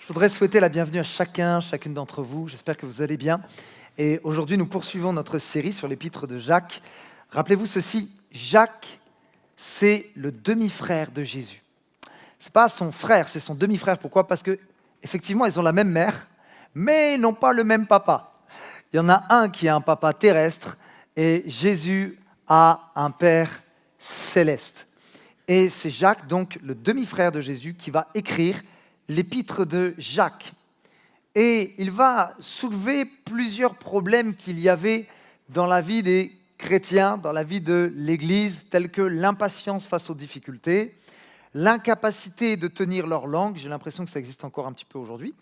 Je voudrais souhaiter la bienvenue à chacune d'entre vous. J'espère que vous allez bien. Et aujourd'hui, nous poursuivons notre série sur l'épître de Jacques. Rappelez-vous ceci, Jacques, c'est le demi-frère de Jésus. Ce n'est pas son frère, c'est son demi-frère. Pourquoi ? Parce qu'effectivement, ils ont la même mère, mais ils n'ont pas le même papa. Il y en a un qui a un papa terrestre et Jésus a un père céleste. Et c'est Jacques, donc le demi-frère de Jésus, qui va écrire l'épître de Jacques. Et il va soulever plusieurs problèmes qu'il y avait dans la vie des chrétiens, dans la vie de l'Église, tels que l'impatience face aux difficultés, l'incapacité de tenir leur langue, j'ai l'impression que ça existe encore un petit peu aujourd'hui,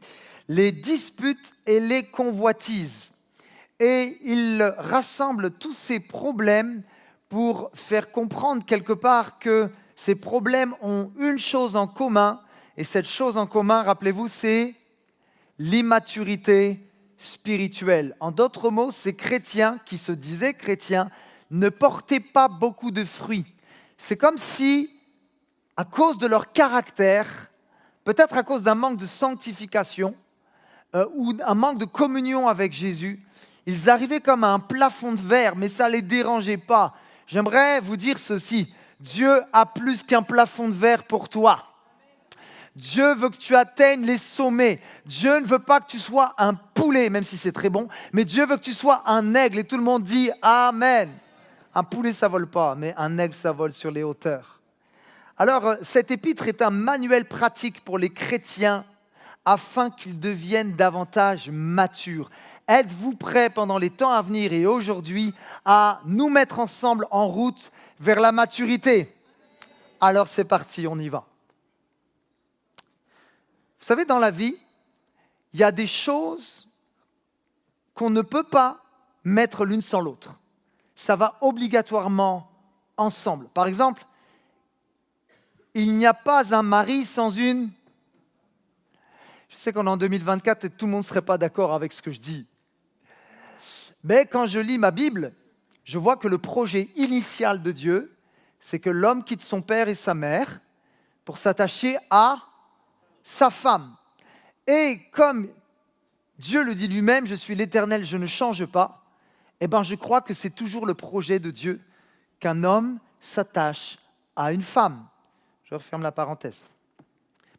les disputes et les convoitises. Et il rassemble tous ces problèmes pour faire comprendre quelque part que ces problèmes ont une chose en commun, et cette chose en commun, rappelez-vous, c'est l'immaturité spirituelle. En d'autres mots, ces chrétiens qui se disaient chrétiens ne portaient pas beaucoup de fruits. C'est comme si, à cause de leur caractère, peut-être à cause d'un manque de sanctification ou un manque de communion avec Jésus, ils arrivaient comme à un plafond de verre, mais ça ne les dérangeait pas. J'aimerais vous dire ceci, Dieu a plus qu'un plafond de verre pour toi. Dieu veut que tu atteignes les sommets. Dieu ne veut pas que tu sois un poulet, même si c'est très bon, mais Dieu veut que tu sois un aigle. Et tout le monde dit Amen. Un poulet, ça ne vole pas, mais un aigle, ça vole sur les hauteurs. Alors, cet épître est un manuel pratique pour les chrétiens afin qu'ils deviennent davantage matures. Êtes-vous prêts pendant les temps à venir et aujourd'hui à nous mettre ensemble en route vers la maturité ? Alors c'est parti, on y va. Vous savez, dans la vie, il y a des choses qu'on ne peut pas mettre l'une sans l'autre. Ça va obligatoirement ensemble. Par exemple, il n'y a pas un mari sans une... Je sais qu'on est en 2024 et tout le monde ne serait pas d'accord avec ce que je dis. Mais quand je lis ma Bible, je vois que le projet initial de Dieu, c'est que l'homme quitte son père et sa mère pour s'attacher à sa femme. Et comme Dieu le dit lui-même, je suis l'Éternel, je ne change pas, eh bien je crois que c'est toujours le projet de Dieu qu'un homme s'attache à une femme. Je referme la parenthèse.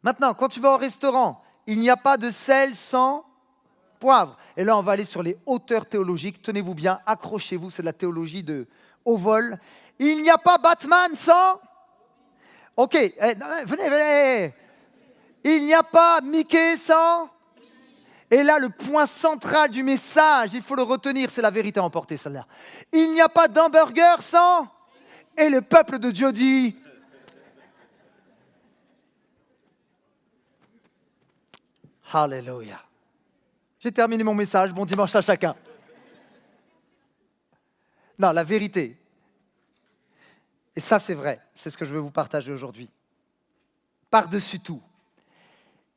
Maintenant, quand tu vas au restaurant, il n'y a pas de sel sans poivre. Et là, on va aller sur les hauteurs théologiques. Tenez-vous bien, accrochez-vous, c'est de la théologie de haut vol. Il n'y a pas Batman sans... Ok, venez. Il n'y a pas Mickey sans... Et là, le point central du message, il faut le retenir, c'est la vérité à emporter, celle-là. Il n'y a pas d'hamburger sans... Et le peuple de Dieu dit... Alléluia. J'ai terminé mon message, bon dimanche à chacun. Non, la vérité. Et ça, c'est vrai, c'est ce que je veux vous partager aujourd'hui. Par-dessus tout,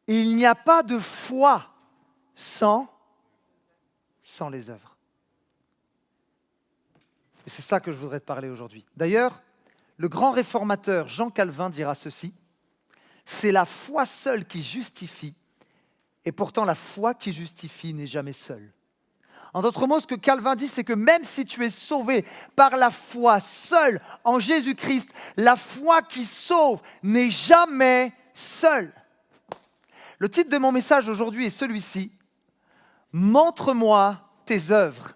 il n'y a pas de foi sans les œuvres. Et c'est ça que je voudrais te parler aujourd'hui. D'ailleurs, le grand réformateur Jean Calvin dira ceci, c'est la foi seule qui justifie, et pourtant la foi qui justifie n'est jamais seule. En d'autres mots, ce que Calvin dit, c'est que même si tu es sauvé par la foi seule en Jésus-Christ, la foi qui sauve n'est jamais seule. Le titre de mon message aujourd'hui est celui-ci, « Montre-moi tes œuvres ».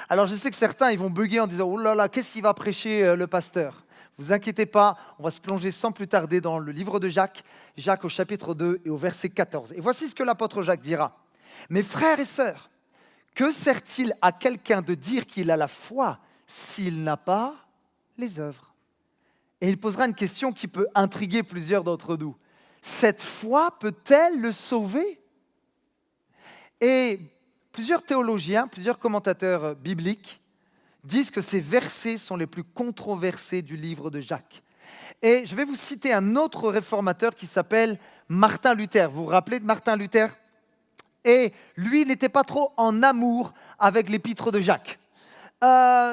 Alors je sais que certains ils vont bugger en disant « Oh là là, qu'est-ce qu'il va prêcher le pasteur ?» Vous inquiétez pas, on va se plonger sans plus tarder dans le livre de Jacques, Jacques au chapitre 2 et au verset 14. Et voici ce que l'apôtre Jacques dira. « Mes frères et sœurs, que sert-il à quelqu'un de dire qu'il a la foi s'il n'a pas les œuvres ?» Et il posera une question qui peut intriguer plusieurs d'entre nous. Cette foi peut-elle le sauver ? Et plusieurs théologiens, plusieurs commentateurs bibliques disent que ces versets sont les plus controversés du livre de Jacques. Et je vais vous citer un autre réformateur qui s'appelle Martin Luther. Vous vous rappelez de Martin Luther ? Et lui, il n'était pas trop en amour avec l'épître de Jacques.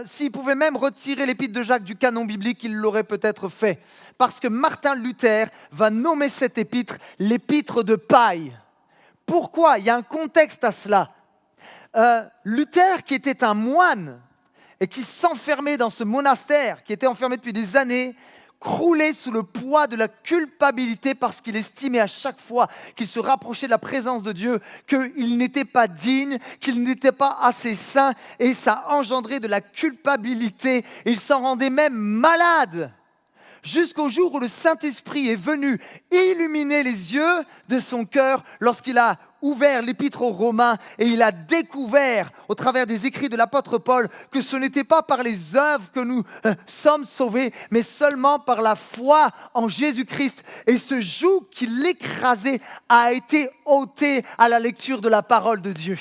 S'il pouvait même retirer l'épître de Jacques du canon biblique, il l'aurait peut-être fait. Parce que Martin Luther va nommer cette épître l'épître de paille. Pourquoi? Il y a un contexte à cela. Luther, qui était un moine et qui s'enfermait dans ce monastère, qui était enfermé depuis des années, croulait sous le poids de la culpabilité parce qu'il estimait à chaque fois qu'il se rapprochait de la présence de Dieu qu'il n'était pas digne, qu'il n'était pas assez saint, et ça engendrait de la culpabilité. Il s'en rendait même malade. Jusqu'au jour où le Saint-Esprit est venu illuminer les yeux de son cœur lorsqu'il a ouvert l'épître aux Romains et il a découvert au travers des écrits de l'apôtre Paul que ce n'était pas par les œuvres que nous sommes sauvés, mais seulement par la foi en Jésus-Christ. Et ce joug qui l'écrasait a été ôté à la lecture de la parole de Dieu.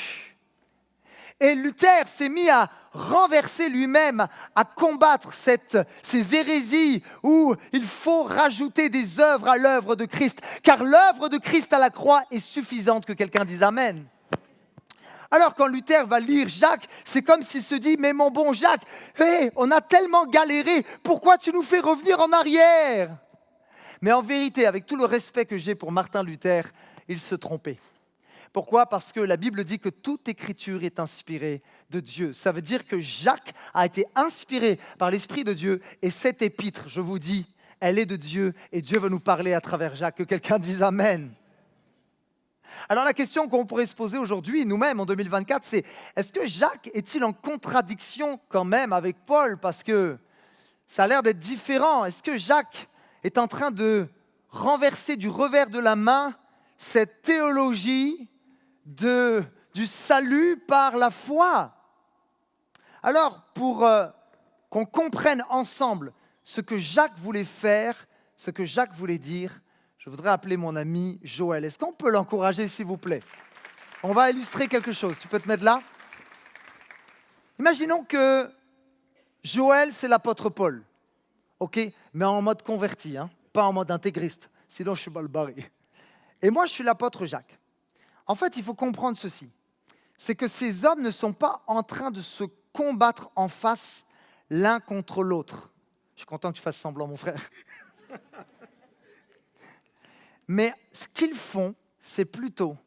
Et Luther s'est mis à renverser lui-même, à combattre ces hérésies où il faut rajouter des œuvres à l'œuvre de Christ. Car l'œuvre de Christ à la croix est suffisante, que quelqu'un dise Amen. Alors quand Luther va lire Jacques, c'est comme s'il se dit « Mais mon bon Jacques, on a tellement galéré, pourquoi tu nous fais revenir en arrière ?» Mais en vérité, avec tout le respect que j'ai pour Martin Luther, il se trompait. Pourquoi? Parce que la Bible dit que toute écriture est inspirée de Dieu. Ça veut dire que Jacques a été inspiré par l'Esprit de Dieu et cette épître, je vous dis, elle est de Dieu et Dieu veut nous parler à travers Jacques. Que quelqu'un dise Amen. Alors la question qu'on pourrait se poser aujourd'hui, nous-mêmes en 2024, c'est est-ce que Jacques est-il en contradiction quand même avec Paul? Parce que ça a l'air d'être différent. Est-ce que Jacques est en train de renverser du revers de la main cette théologie du salut par la foi? Alors, pour qu'on comprenne ensemble ce que Jacques voulait faire, ce que Jacques voulait dire, je voudrais appeler mon ami Joël. Est-ce qu'on peut l'encourager, s'il vous plaît? On va illustrer quelque chose. Tu peux te mettre là? Imaginons que Joël, c'est l'apôtre Paul, ok? Mais en mode converti, hein? Pas en mode intégriste, sinon je suis mal barré. Et moi, je suis l'apôtre Jacques. En fait, il faut comprendre ceci. C'est que ces hommes ne sont pas en train de se combattre en face l'un contre l'autre. Je suis content que tu fasses semblant, mon frère. Mais ce qu'ils font, c'est plutôt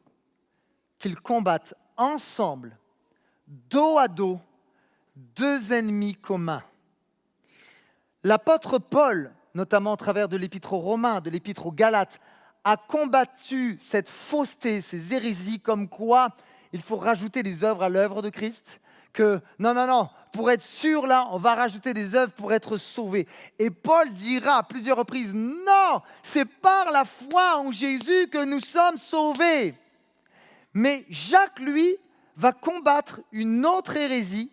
qu'ils combattent ensemble, dos à dos, deux ennemis communs. L'apôtre Paul, notamment au travers de l'épître aux Romains, de l'épître aux Galates, a combattu cette fausseté, ces hérésies, comme quoi il faut rajouter des œuvres à l'œuvre de Christ, que non, pour être sûr là, on va rajouter des œuvres pour être sauvé. Et Paul dira à plusieurs reprises, non, c'est par la foi en Jésus que nous sommes sauvés. Mais Jacques, lui, va combattre une autre hérésie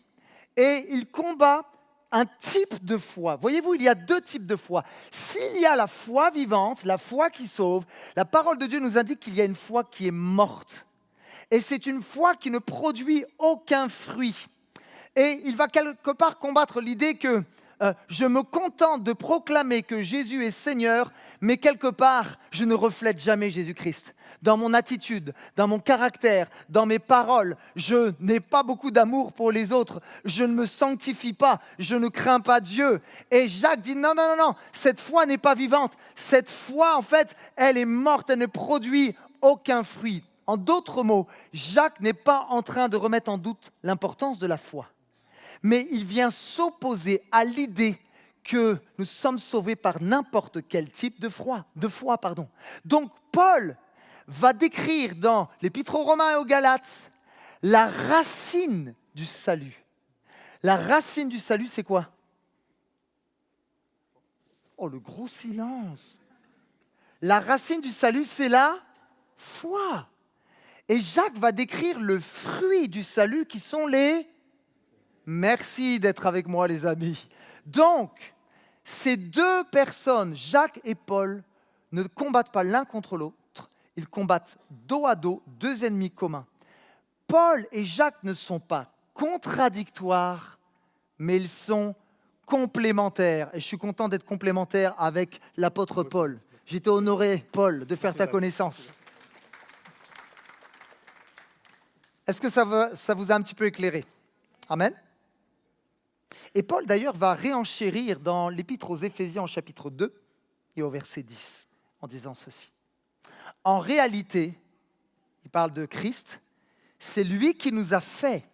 et il combat un type de foi. Voyez-vous, il y a deux types de foi. S'il y a la foi vivante, la foi qui sauve, la parole de Dieu nous indique qu'il y a une foi qui est morte. Et c'est une foi qui ne produit aucun fruit. Et il va quelque part combattre l'idée que je me contente de proclamer que Jésus est Seigneur, mais quelque part, je ne reflète jamais Jésus-Christ. Dans mon attitude, dans mon caractère, dans mes paroles, je n'ai pas beaucoup d'amour pour les autres, je ne me sanctifie pas, je ne crains pas Dieu. Et Jacques dit non, cette foi n'est pas vivante. Cette foi, en fait, elle est morte, elle ne produit aucun fruit. En d'autres mots, Jacques n'est pas en train de remettre en doute l'importance de la foi. Mais il vient s'opposer à l'idée que nous sommes sauvés par n'importe quel type de foi. Donc Paul va décrire dans l'Épître aux Romains et aux Galates la racine du salut. La racine du salut, c'est quoi? Oh, le gros silence. La racine du salut, c'est la foi. Et Jacques va décrire le fruit du salut qui sont les... Merci d'être avec moi, les amis. Donc, ces deux personnes, Jacques et Paul, ne combattent pas l'un contre l'autre. Ils combattent dos à dos, deux ennemis communs. Paul et Jacques ne sont pas contradictoires, mais ils sont complémentaires. Et je suis content d'être complémentaire avec l'apôtre Paul. J'étais honoré, Paul, de faire ta connaissance. Est-ce que ça vous a un petit peu éclairé? Amen. Et Paul, d'ailleurs, va réenchérir dans l'Épître aux Éphésiens, chapitre 2, et au verset 10, en disant ceci. En réalité, parle de Christ. C'est lui qui nous a fait.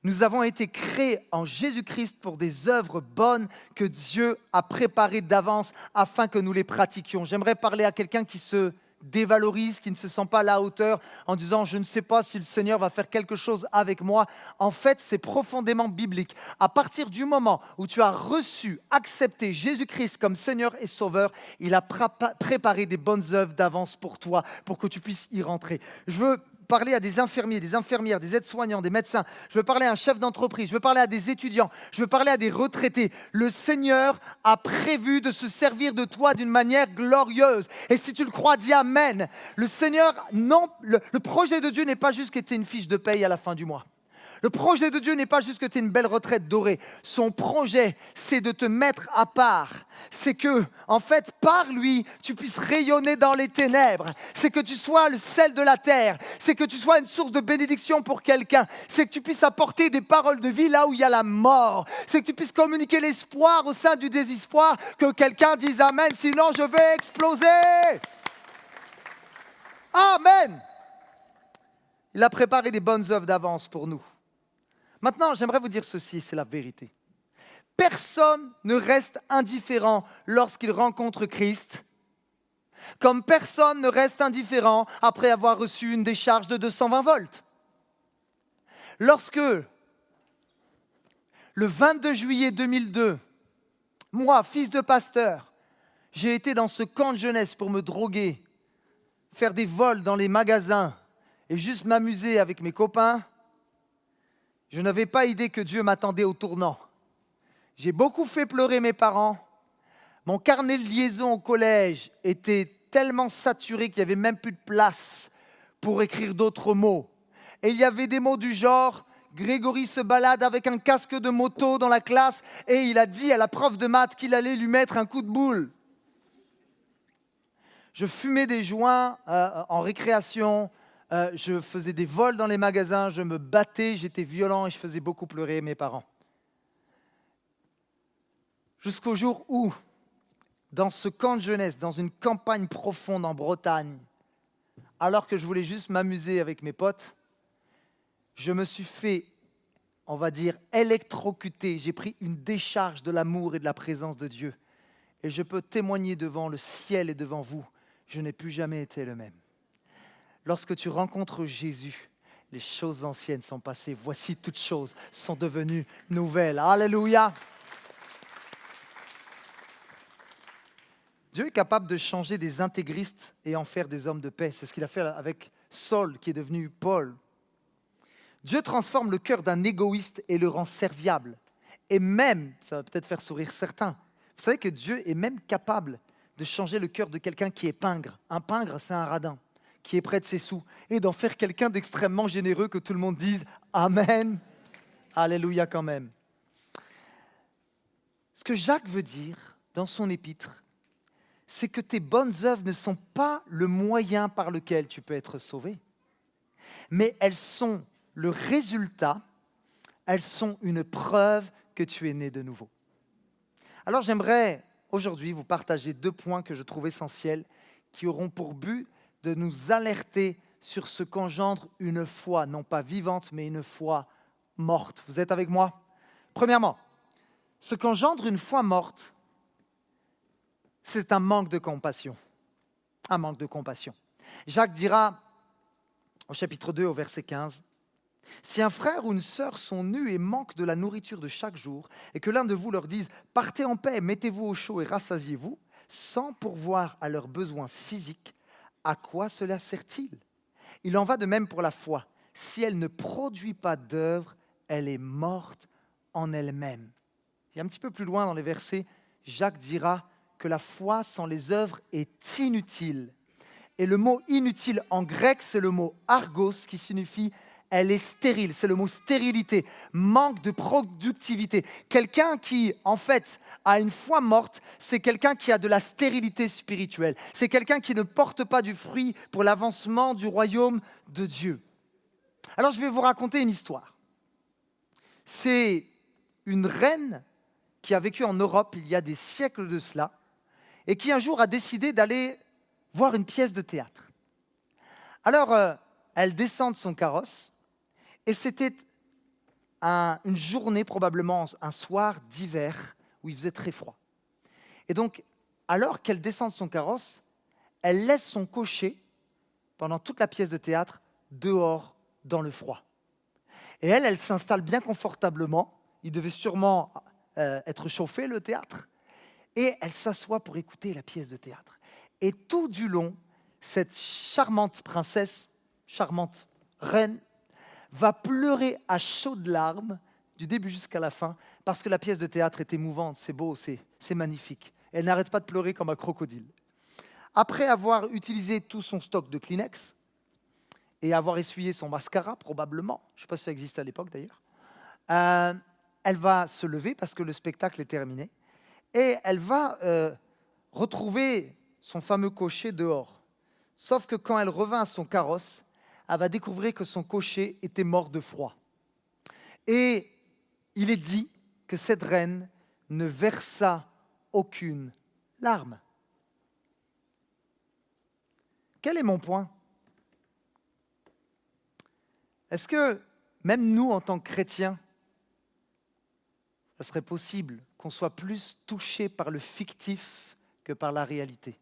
Nous avons été créés en Jésus-Christ pour des œuvres bonnes que Dieu a préparées d'avance afin que nous les pratiquions. J'aimerais parler à quelqu'un qui se dévalorise, qui ne se sent pas à la hauteur en disant « je ne sais pas si le Seigneur va faire quelque chose avec moi ». En fait, c'est profondément biblique. À partir du moment où tu as reçu, accepté Jésus-Christ comme Seigneur et Sauveur, il a préparé des bonnes œuvres d'avance pour toi, pour que tu puisses y rentrer. Je veux parler à des infirmiers, des infirmières, des aides-soignants, des médecins. Je veux parler à un chef d'entreprise. Je veux parler à des étudiants. Je veux parler à des retraités. Le Seigneur a prévu de se servir de toi d'une manière glorieuse. Et si tu le crois, dis Amen. Le Seigneur, non, le projet de Dieu n'est pas juste que tu aies une fiche de paye à la fin du mois. Le projet de Dieu n'est pas juste que tu aies une belle retraite dorée. Son projet, c'est de te mettre à part. C'est que, en fait, par lui, tu puisses rayonner dans les ténèbres. C'est que tu sois le sel de la terre. C'est que tu sois une source de bénédiction pour quelqu'un. C'est que tu puisses apporter des paroles de vie là où il y a la mort. C'est que tu puisses communiquer l'espoir au sein du désespoir. Que quelqu'un dise Amen, sinon je vais exploser. Amen. Il a préparé des bonnes œuvres d'avance pour nous. Maintenant, j'aimerais vous dire ceci, c'est la vérité. Personne ne reste indifférent lorsqu'il rencontre Christ, comme personne ne reste indifférent après avoir reçu une décharge de 220 volts. Lorsque, le 22 juillet 2002, moi, fils de pasteur, j'ai été dans ce camp de jeunesse pour me droguer, faire des vols dans les magasins et juste m'amuser avec mes copains, je n'avais pas idée que Dieu m'attendait au tournant. J'ai beaucoup fait pleurer mes parents. Mon carnet de liaison au collège était tellement saturé qu'il n'y avait même plus de place pour écrire d'autres mots. Et il y avait des mots du genre « Grégory se balade avec un casque de moto dans la classe et il a dit à la prof de maths qu'il allait lui mettre un coup de boule. » Je fumais des joints en récréation. Je faisais des vols dans les magasins, je me battais, j'étais violent et je faisais beaucoup pleurer mes parents. Jusqu'au jour où, dans ce camp de jeunesse, dans une campagne profonde en Bretagne, alors que je voulais juste m'amuser avec mes potes, je me suis fait, on va dire, électrocuter. J'ai pris une décharge de l'amour et de la présence de Dieu. Et je peux témoigner devant le ciel et devant vous, je n'ai plus jamais été le même. Lorsque tu rencontres Jésus, les choses anciennes sont passées. Voici toutes choses sont devenues nouvelles. Alléluia! Dieu est capable de changer des intégristes et en faire des hommes de paix. C'est ce qu'il a fait avec Saul, qui est devenu Paul. Dieu transforme le cœur d'un égoïste et le rend serviable. Et même, ça va peut-être faire sourire certains, vous savez que Dieu est même capable de changer le cœur de quelqu'un qui est pingre. Un pingre, c'est un radin qui est près de ses sous, et d'en faire quelqu'un d'extrêmement généreux, que tout le monde dise « Amen ». Alléluia quand même. Ce que Jacques veut dire dans son épître, c'est que tes bonnes œuvres ne sont pas le moyen par lequel tu peux être sauvé, mais elles sont le résultat, elles sont une preuve que tu es né de nouveau. Alors j'aimerais aujourd'hui vous partager 2 points que je trouve essentiels, qui auront pour but de nous alerter sur ce qu'engendre une foi, non pas vivante, mais une foi morte. Vous êtes avec moi? Premièrement, ce qu'engendre une foi morte, c'est un manque de compassion. Un manque de compassion. Jacques dira, au chapitre 2, au verset 15, « Si un frère ou une sœur sont nus et manquent de la nourriture de chaque jour, et que l'un de vous leur dise « Partez en paix, mettez-vous au chaud et rassasiez-vous », sans pourvoir à leurs besoins physiques, à quoi cela sert-il? Il en va de même pour la foi. Si elle ne produit pas d'œuvre, elle est morte en elle-même. » Et un petit peu plus loin dans les versets, Jacques dira que la foi sans les œuvres est inutile. Et le mot inutile en grec, c'est le mot argos qui signifie elle est stérile, c'est le mot stérilité, manque de productivité. Quelqu'un qui, en fait, a une foi morte, c'est quelqu'un qui a de la stérilité spirituelle. C'est quelqu'un qui ne porte pas du fruit pour l'avancement du royaume de Dieu. Alors, je vais vous raconter une histoire. C'est une reine qui a vécu en Europe il y a des siècles de cela et qui un jour a décidé d'aller voir une pièce de théâtre. Alors, elle descend de son carrosse, et c'était une journée, probablement un soir d'hiver, où il faisait très froid. Et donc, alors qu'elle descend de son carrosse, elle laisse son cocher, pendant toute la pièce de théâtre, dehors, dans le froid. Et elle s'installe bien confortablement. Il devait sûrement être chauffé, le théâtre. Et elle s'assoit pour écouter la pièce de théâtre. Et tout du long, cette charmante princesse, charmante reine, va pleurer à chaudes larmes, du début jusqu'à la fin, parce que la pièce de théâtre est émouvante, c'est beau, c'est magnifique. Elle n'arrête pas de pleurer comme un crocodile. Après avoir utilisé tout son stock de Kleenex, et avoir essuyé son mascara, probablement, je ne sais pas si ça existait à l'époque d'ailleurs, elle va se lever parce que le spectacle est terminé, et elle va retrouver son fameux cocher dehors. Sauf que quand elle revint à son carrosse, elle va découvrir que son cocher était mort de froid. Et il est dit que cette reine ne versa aucune larme. Quel est mon point ? Est-ce que même nous, en tant que chrétiens, ça serait possible qu'on soit plus touchés par le fictif que par la réalité ?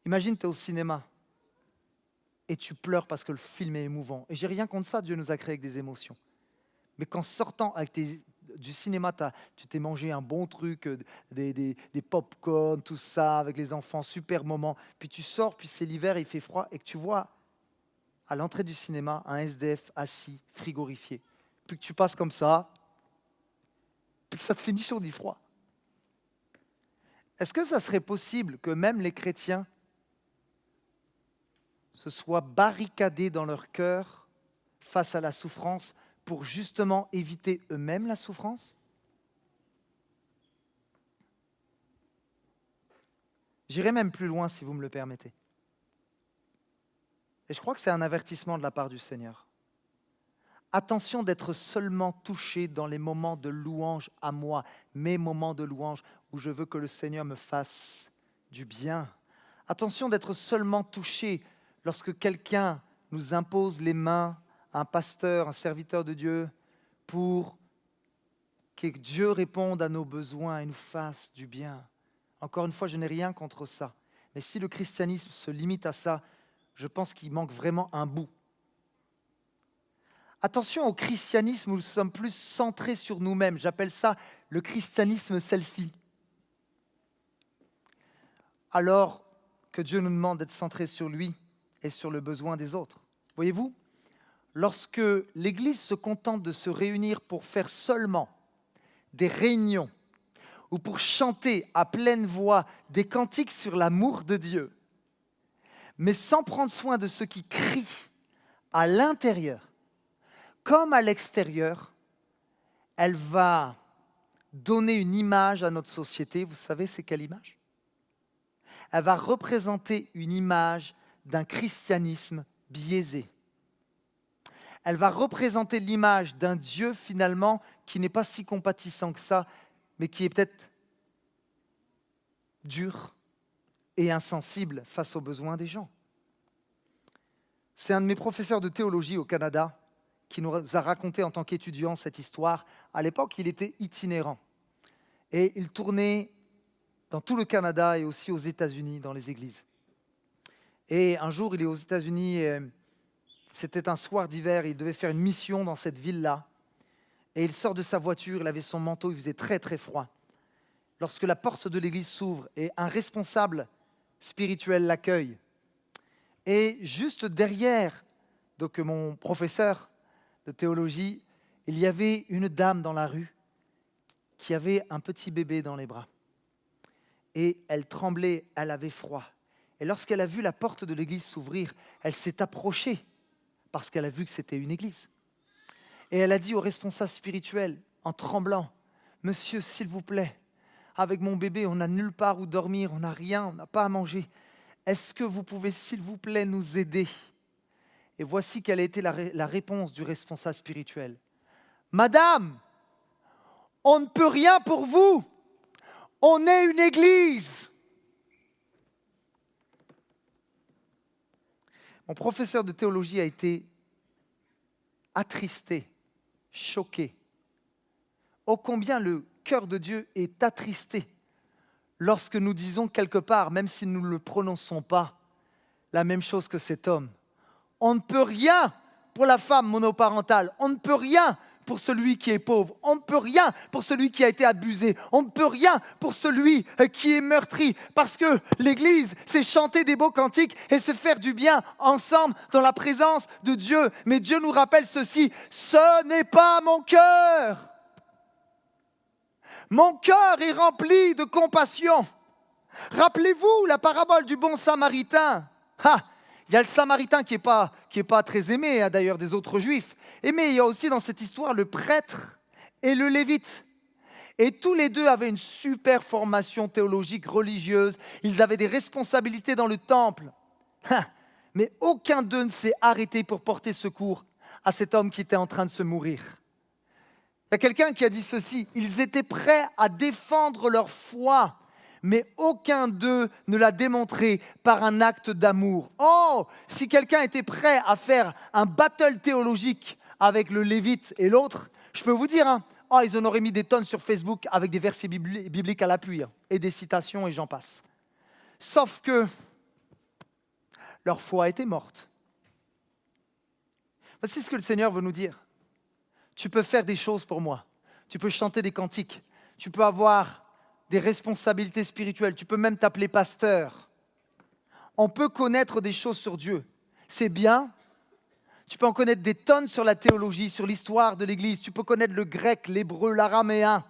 Imagine, tu es au cinéma et tu pleures parce que le film est émouvant. Et j'ai rien contre ça, Dieu nous a créés avec des émotions. Mais qu'en sortant du cinéma, tu t'es mangé un bon truc, des pop-corn, tout ça, avec les enfants, super moment. Puis tu sors, puis c'est l'hiver, il fait froid, et que tu vois à l'entrée du cinéma un SDF assis, frigorifié. Puis que tu passes comme ça, puis que ça te fait ni chaud ni froid. Est-ce que ça serait possible que même les chrétiens se soient barricadés dans leur cœur face à la souffrance pour justement éviter eux-mêmes la souffrance ? J'irai même plus loin si vous me le permettez. Et je crois que c'est un avertissement de la part du Seigneur. Attention d'être seulement touché dans les moments de louange à moi, mes moments de louange où je veux que le Seigneur me fasse du bien. Attention d'être seulement touché lorsque quelqu'un nous impose les mains, un pasteur, un serviteur de Dieu, pour que Dieu réponde à nos besoins et nous fasse du bien. Encore une fois, je n'ai rien contre ça. Mais si le christianisme se limite à ça, je pense qu'il manque vraiment un bout. Attention au christianisme où nous sommes plus centrés sur nous-mêmes. J'appelle ça le christianisme selfie. Alors que Dieu nous demande d'être centrés sur lui et sur le besoin des autres. Voyez-vous, lorsque l'Église se contente de se réunir pour faire seulement des réunions ou pour chanter à pleine voix des cantiques sur l'amour de Dieu, mais sans prendre soin de ceux qui crient à l'intérieur comme à l'extérieur, elle va donner une image à notre société. Vous savez, c'est quelle image ? Elle va représenter une image d'un christianisme biaisé. Elle va représenter l'image d'un Dieu finalement qui n'est pas si compatissant que ça, mais qui est peut-être dur et insensible face aux besoins des gens. C'est un de mes professeurs de théologie au Canada qui nous a raconté en tant qu'étudiant cette histoire. À l'époque, il était itinérant et il tournait dans tout le Canada et aussi aux États-Unis, dans les églises. Et un jour, il est aux États-Unis, c'était un soir d'hiver, il devait faire une mission dans cette ville-là. Et il sort de sa voiture, il avait son manteau, il faisait très très froid. Lorsque la porte de l'église s'ouvre et un responsable spirituel l'accueille, et juste derrière donc mon professeur de théologie, il y avait une dame dans la rue qui avait un petit bébé dans les bras. Et elle tremblait, elle avait froid. Et lorsqu'elle a vu la porte de l'église s'ouvrir, elle s'est approchée parce qu'elle a vu que c'était une église. Et elle a dit au responsable spirituel, en tremblant, « Monsieur, s'il vous plaît, avec mon bébé, on n'a nulle part où dormir, on n'a rien, on n'a pas à manger. Est-ce que vous pouvez, s'il vous plaît, nous aider ?» Et voici quelle a été la réponse du responsable spirituel. « Madame, on ne peut rien pour vous. On est une église. » Mon professeur de théologie a été attristé, choqué. Ô combien le cœur de Dieu est attristé lorsque nous disons quelque part, même si nous ne le prononçons pas, la même chose que cet homme. On ne peut rien pour la femme monoparentale, on ne peut rien pour celui qui est pauvre, on ne peut rien pour celui qui a été abusé, on ne peut rien pour celui qui est meurtri, parce que l'Église, c'est chanter des beaux cantiques et se faire du bien ensemble dans la présence de Dieu. Mais Dieu nous rappelle ceci, ce n'est pas mon cœur. Mon cœur est rempli de compassion. Rappelez-vous la parabole du bon samaritain. Il y a le samaritain qui est pas très aimé, d'ailleurs, des autres juifs. Mais il y a aussi dans cette histoire le prêtre et le lévite. Et tous les deux avaient une super formation théologique religieuse. Ils avaient des responsabilités dans le temple. Mais aucun d'eux ne s'est arrêté pour porter secours à cet homme qui était en train de se mourir. Il y a quelqu'un qui a dit ceci, ils étaient prêts à défendre leur foi, mais aucun d'eux ne l'a démontré par un acte d'amour. Oh, si quelqu'un était prêt à faire un battle théologique avec le Lévite et l'autre, je peux vous dire, ils en auraient mis des tonnes sur Facebook avec des versets bibliques à l'appui, et des citations et j'en passe. Sauf que leur foi était morte. Voici ce que le Seigneur veut nous dire. Tu peux faire des choses pour moi. Tu peux chanter des cantiques. Tu peux avoir des responsabilités spirituelles. Tu peux même t'appeler pasteur. On peut connaître des choses sur Dieu. C'est bien. Tu peux en connaître des tonnes sur la théologie, sur l'histoire de l'Église. Tu peux connaître le grec, l'hébreu, l'araméen,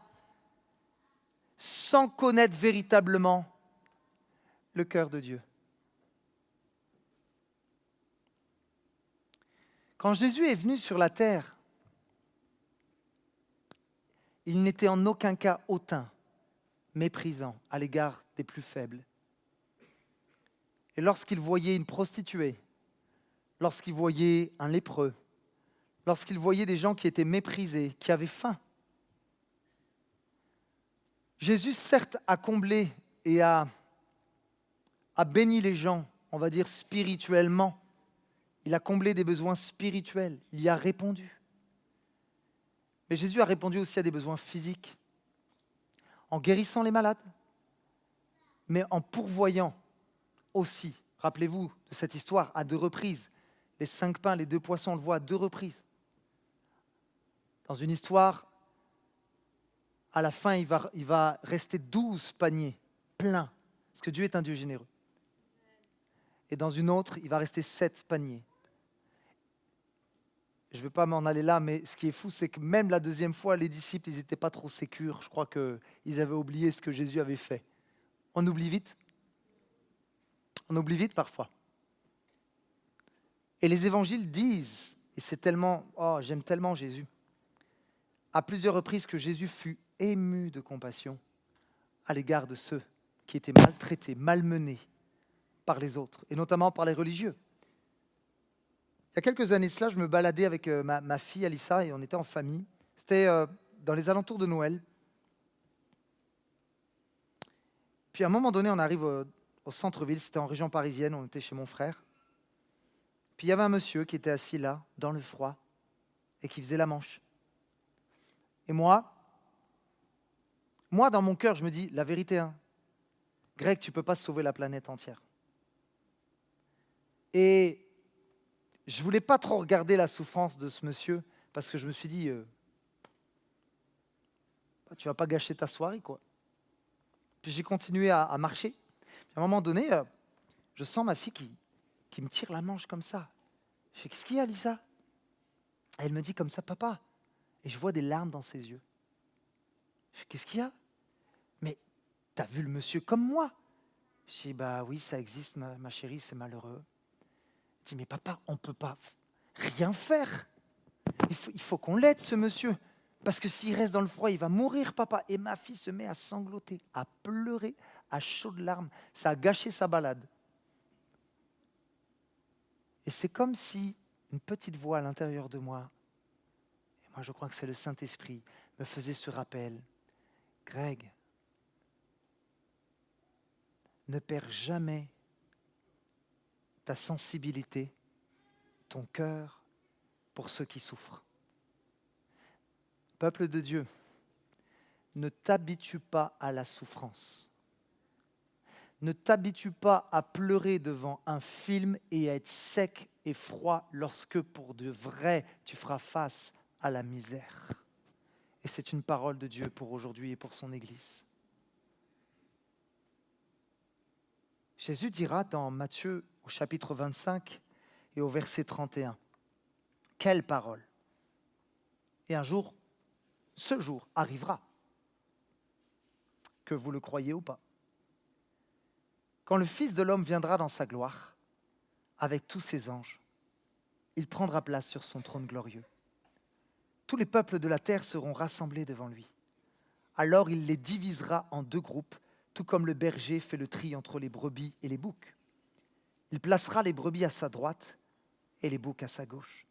sans connaître véritablement le cœur de Dieu. Quand Jésus est venu sur la terre, il n'était en aucun cas hautain, méprisant à l'égard des plus faibles. Et lorsqu'il voyait une prostituée, lorsqu'il voyait un lépreux, lorsqu'il voyait des gens qui étaient méprisés, qui avaient faim, Jésus, certes, a comblé et a béni les gens, on va dire spirituellement. Il a comblé des besoins spirituels, il y a répondu. Mais Jésus a répondu aussi à des besoins physiques, en guérissant les malades, mais en pourvoyant aussi, rappelez-vous de cette histoire, à 2 reprises, les 5 pains, les 2 poissons, on le voit à 2 reprises. Dans une histoire, à la fin, il va rester 12 paniers pleins, parce que Dieu est un Dieu généreux. Et dans une autre, il va rester 7 paniers. Je ne vais pas m'en aller là, mais ce qui est fou, c'est que même la 2e fois, les disciples, ils n'étaient pas trop sécures. Je crois qu'ils avaient oublié ce que Jésus avait fait. On oublie vite. On oublie vite parfois. Et les évangiles disent, et c'est tellement, j'aime tellement Jésus, à plusieurs reprises que Jésus fut ému de compassion à l'égard de ceux qui étaient maltraités, malmenés par les autres, et notamment par les religieux. Il y a quelques années de cela, je me baladais avec ma fille Alissa et on était en famille. C'était dans les alentours de Noël. Puis à un moment donné, on arrive au centre-ville, c'était en région parisienne, on était chez mon frère. Puis il y avait un monsieur qui était assis là, dans le froid, et qui faisait la manche. Et moi, dans mon cœur, je me dis, la vérité, Greg, tu ne peux pas sauver la planète entière. Et je ne voulais pas trop regarder la souffrance de ce monsieur, parce que je me suis dit, tu ne vas pas gâcher ta soirée, quoi. Puis j'ai continué à marcher. Puis à un moment donné, je sens ma fille qui me tire la manche comme ça. Je fais, qu'est-ce qu'il y a, Lisa? Elle me dit comme ça, papa. Et je vois des larmes dans ses yeux. Je fais, qu'est-ce qu'il y a? Mais t'as vu le monsieur comme moi? Je dis, bah oui, ça existe, ma chérie, c'est malheureux. Elle dit, mais papa, on ne peut pas rien faire. Il faut qu'on l'aide, ce monsieur. Parce que s'il reste dans le froid, il va mourir, papa. Et ma fille se met à sangloter, à pleurer, à chaudes larmes. Ça a gâché sa balade. Et c'est comme si une petite voix à l'intérieur de moi, et moi je crois que c'est le Saint-Esprit, me faisait ce rappel. Greg, ne perds jamais ta sensibilité ton cœur pour ceux qui souffrent. Peuple de Dieu, ne t'habitue pas à la souffrance. Ne t'habitue pas à pleurer devant un film et à être sec et froid lorsque pour de vrai tu feras face à la misère. Et c'est une parole de Dieu pour aujourd'hui et pour son Église. Jésus dira dans Matthieu au chapitre 25 et au verset 31, « Quelle parole ! Et un jour, ce jour arrivera, que vous le croyez ou pas. Quand le Fils de l'homme viendra dans sa gloire, avec tous ses anges, il prendra place sur son trône glorieux. Tous les peuples de la terre seront rassemblés devant lui. Alors il les divisera en deux groupes, tout comme le berger fait le tri entre les brebis et les boucs. Il placera les brebis à sa droite et les boucs à sa gauche.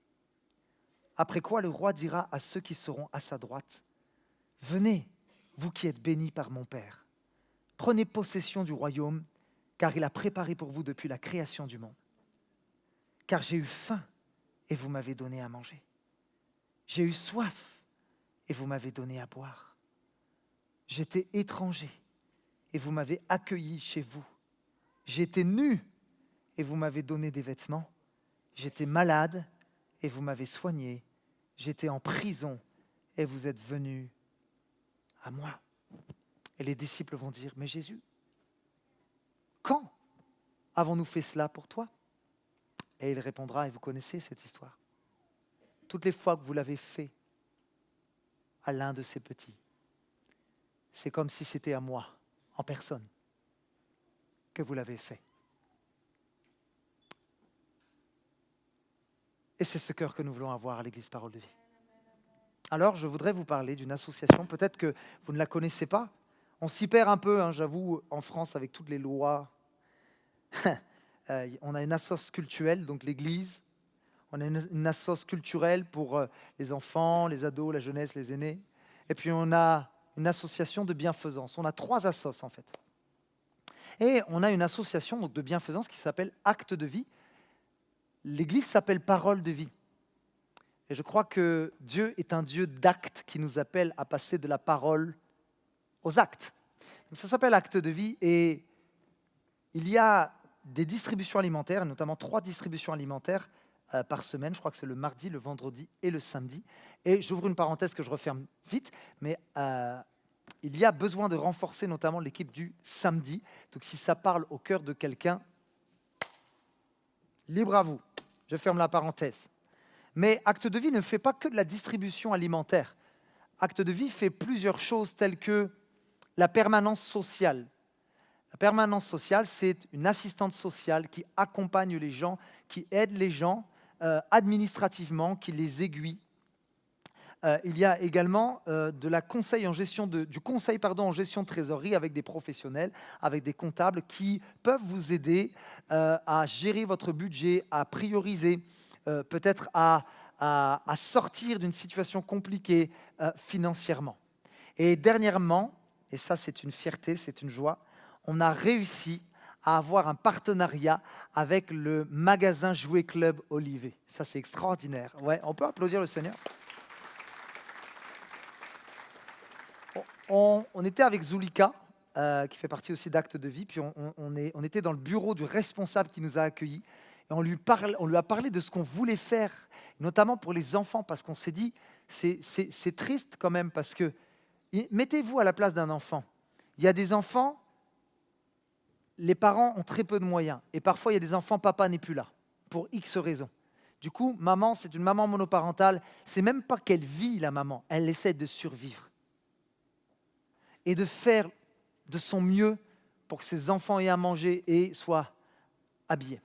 Après quoi le roi dira à ceux qui seront à sa droite, « Venez, vous qui êtes bénis par mon Père, prenez possession du royaume, car il a préparé pour vous depuis la création du monde. Car j'ai eu faim et vous m'avez donné à manger. J'ai eu soif et vous m'avez donné à boire. J'étais étranger et vous m'avez accueilli chez vous. J'étais nu et vous m'avez donné des vêtements. J'étais malade et vous m'avez soigné. J'étais en prison et vous êtes venus à moi. » Et les disciples vont dire, « Mais Jésus, quand avons-nous fait cela pour toi ?» Et il répondra, et vous connaissez cette histoire, « Toutes les fois que vous l'avez fait à l'un de ces petits, c'est comme si c'était à moi, en personne, que vous l'avez fait. » Et c'est ce cœur que nous voulons avoir à l'Église Parole de Vie. Alors, je voudrais vous parler d'une association, peut-être que vous ne la connaissez pas. On s'y perd un peu, j'avoue, en France, avec toutes les lois. On a une assoce cultuelle, donc l'Église. On a une assoce culturelle pour les enfants, les ados, la jeunesse, les aînés. Et puis, on a une association de bienfaisance. On a 3 assos, en fait. Et on a une association donc, de bienfaisance qui s'appelle Actes de Vie. L'Église s'appelle Parole de Vie. Et je crois que Dieu est un Dieu d'actes qui nous appelle à passer de la parole aux actes. Donc ça s'appelle Actes de Vie et il y a des distributions alimentaires, notamment 3 distributions alimentaires par semaine. Je crois que c'est le mardi, le vendredi et le samedi. Et j'ouvre une parenthèse que je referme vite, mais il y a besoin de renforcer notamment l'équipe du samedi. Donc si ça parle au cœur de quelqu'un, libre à vous. Je ferme la parenthèse. Mais Actes de Vie ne fait pas que de la distribution alimentaire. Actes de Vie fait plusieurs choses telles que la permanence sociale. La permanence sociale, c'est une assistante sociale qui accompagne les gens, qui aide les gens administrativement, qui les aiguille. Il y a également du conseil en gestion de trésorerie avec des professionnels, avec des comptables qui peuvent vous aider à gérer votre budget, à prioriser, peut-être à sortir d'une situation compliquée financièrement. Et dernièrement, et ça c'est une fierté, c'est une joie, on a réussi à avoir un partenariat avec le magasin Jouet Club Olivet. Ça c'est extraordinaire. Ouais, on peut applaudir le Seigneur. On était avec Zulika, qui fait partie aussi d'Actes de Vie, puis on était dans le bureau du responsable qui nous a accueillis, et on lui a parlé de ce qu'on voulait faire, notamment pour les enfants, parce qu'on s'est dit, c'est triste quand même, parce que mettez-vous à la place d'un enfant. Il y a des enfants, les parents ont très peu de moyens, et parfois il y a des enfants, papa n'est plus là, pour X raisons. Du coup, maman, c'est une maman monoparentale, c'est même pas qu'elle vit la maman, elle essaie de survivre. Et de faire de son mieux pour que ses enfants aient à manger et soient habillés.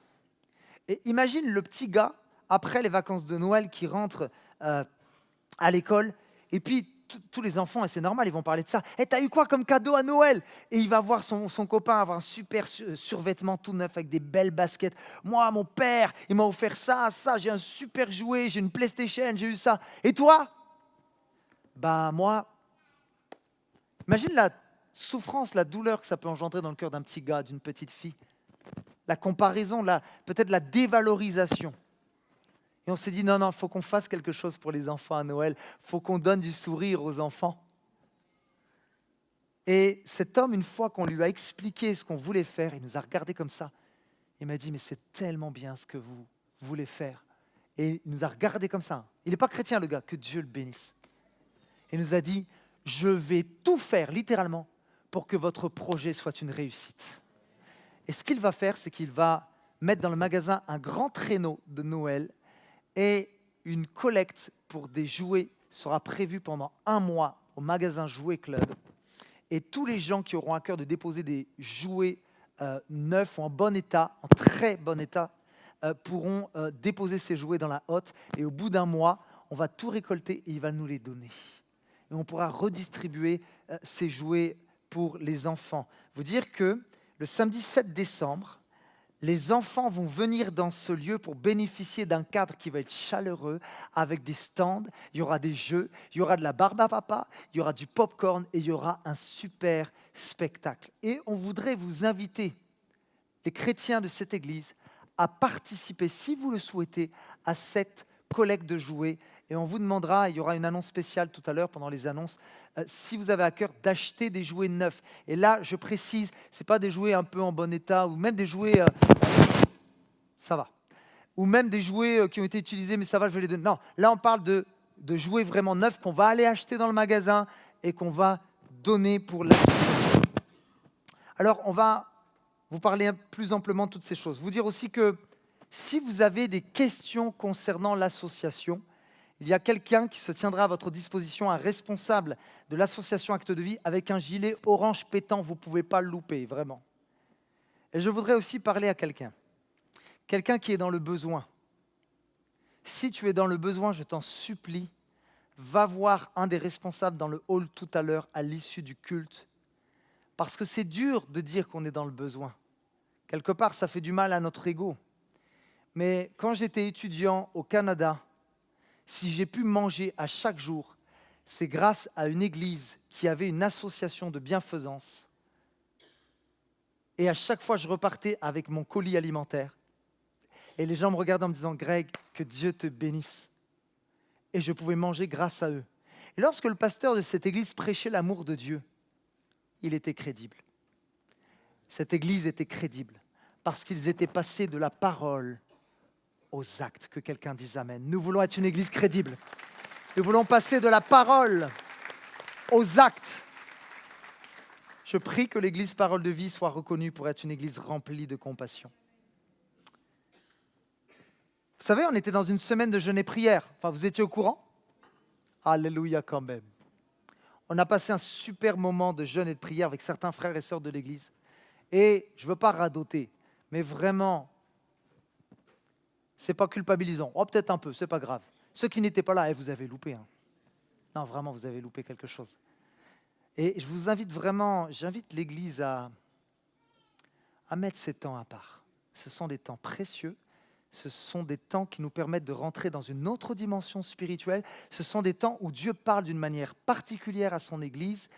Et imagine le petit gars, après les vacances de Noël, qui rentre à l'école, et puis tous les enfants, et c'est normal, ils vont parler de ça. « Hey, t'as eu quoi comme cadeau à Noël ?» Et il va voir son copain avoir un super survêtement tout neuf avec des belles baskets. « Moi, mon père, il m'a offert ça, j'ai un super jouet, j'ai une PlayStation, j'ai eu ça. Et toi ?» Ben moi... Imagine la souffrance, la douleur que ça peut engendrer dans le cœur d'un petit gars, d'une petite fille. La comparaison, peut-être la dévalorisation. Et on s'est dit, non, il faut qu'on fasse quelque chose pour les enfants à Noël. Il faut qu'on donne du sourire aux enfants. Et cet homme, une fois qu'on lui a expliqué ce qu'on voulait faire, il nous a regardé comme ça. Il m'a dit, mais c'est tellement bien ce que vous voulez faire. Et il nous a regardé comme ça. Il n'est pas chrétien, le gars, que Dieu le bénisse. Il nous a dit, je vais tout faire, littéralement, pour que votre projet soit une réussite. Et ce qu'il va faire, c'est qu'il va mettre dans le magasin un grand traîneau de Noël et une collecte pour des jouets sera prévue pendant 1 mois au magasin Jouet Club. Et tous les gens qui auront à cœur de déposer des jouets neufs ou en bon état, en très bon état, pourront déposer ces jouets dans la hotte. Et au bout d'1 mois, on va tout récolter et il va nous les donner. Et on pourra redistribuer ces jouets pour les enfants. Vous dire que le samedi 7 décembre, les enfants vont venir dans ce lieu pour bénéficier d'un cadre qui va être chaleureux, avec des stands, il y aura des jeux, il y aura de la barbe à papa, il y aura du popcorn et il y aura un super spectacle. Et on voudrait vous inviter, les chrétiens de cette église, à participer, si vous le souhaitez, à cette collecte de jouets. Et on vous demandera, il y aura une annonce spéciale tout à l'heure pendant les annonces, si vous avez à cœur d'acheter des jouets neufs. Et là, je précise, ce n'est pas des jouets un peu en bon état, ou même des jouets, ça va. Ou même des jouets qui ont été utilisés, mais ça va, je vais les donner. Non, là, on parle de jouets vraiment neufs qu'on va aller acheter dans le magasin et qu'on va donner pour l'association. Alors, on va vous parler plus amplement de toutes ces choses. Vous dire aussi que si vous avez des questions concernant l'association, il y a quelqu'un qui se tiendra à votre disposition, un responsable de l'association Actes de Vie avec un gilet orange pétant, vous ne pouvez pas le louper, vraiment. Et je voudrais aussi parler à quelqu'un qui est dans le besoin. Si tu es dans le besoin, je t'en supplie, va voir un des responsables dans le hall tout à l'heure à l'issue du culte, parce que c'est dur de dire qu'on est dans le besoin. Quelque part, ça fait du mal à notre ego. Mais quand j'étais étudiant au Canada, si j'ai pu manger à chaque jour, c'est grâce à une église qui avait une association de bienfaisance. Et à chaque fois, je repartais avec mon colis alimentaire. Et les gens me regardaient en me disant, Greg, que Dieu te bénisse. Et je pouvais manger grâce à eux. Et lorsque le pasteur de cette église prêchait l'amour de Dieu, il était crédible. Cette église était crédible parce qu'ils étaient passés de la parole aux actes. Que quelqu'un dise amen. Nous voulons être une église crédible. Nous voulons passer de la parole aux actes. Je prie que l'église Parole de Vie soit reconnue pour être une église remplie de compassion. Vous savez, on était dans une semaine de jeûne et prière. Enfin, vous étiez au courant? Alléluia quand même. On a passé un super moment de jeûne et de prière avec certains frères et sœurs de l'église. Et je ne veux pas radoter, mais vraiment, ce n'est pas culpabilisant. Oh, peut-être un peu, ce n'est pas grave. Ceux qui n'étaient pas là, vous avez loupé. Hein. Non, vraiment, vous avez loupé quelque chose. Et je vous invite vraiment, j'invite l'Église à mettre ces temps à part. Ce sont des temps précieux. Ce sont des temps qui nous permettent de rentrer dans une autre dimension spirituelle. Ce sont des temps où Dieu parle d'une manière particulière à son Église.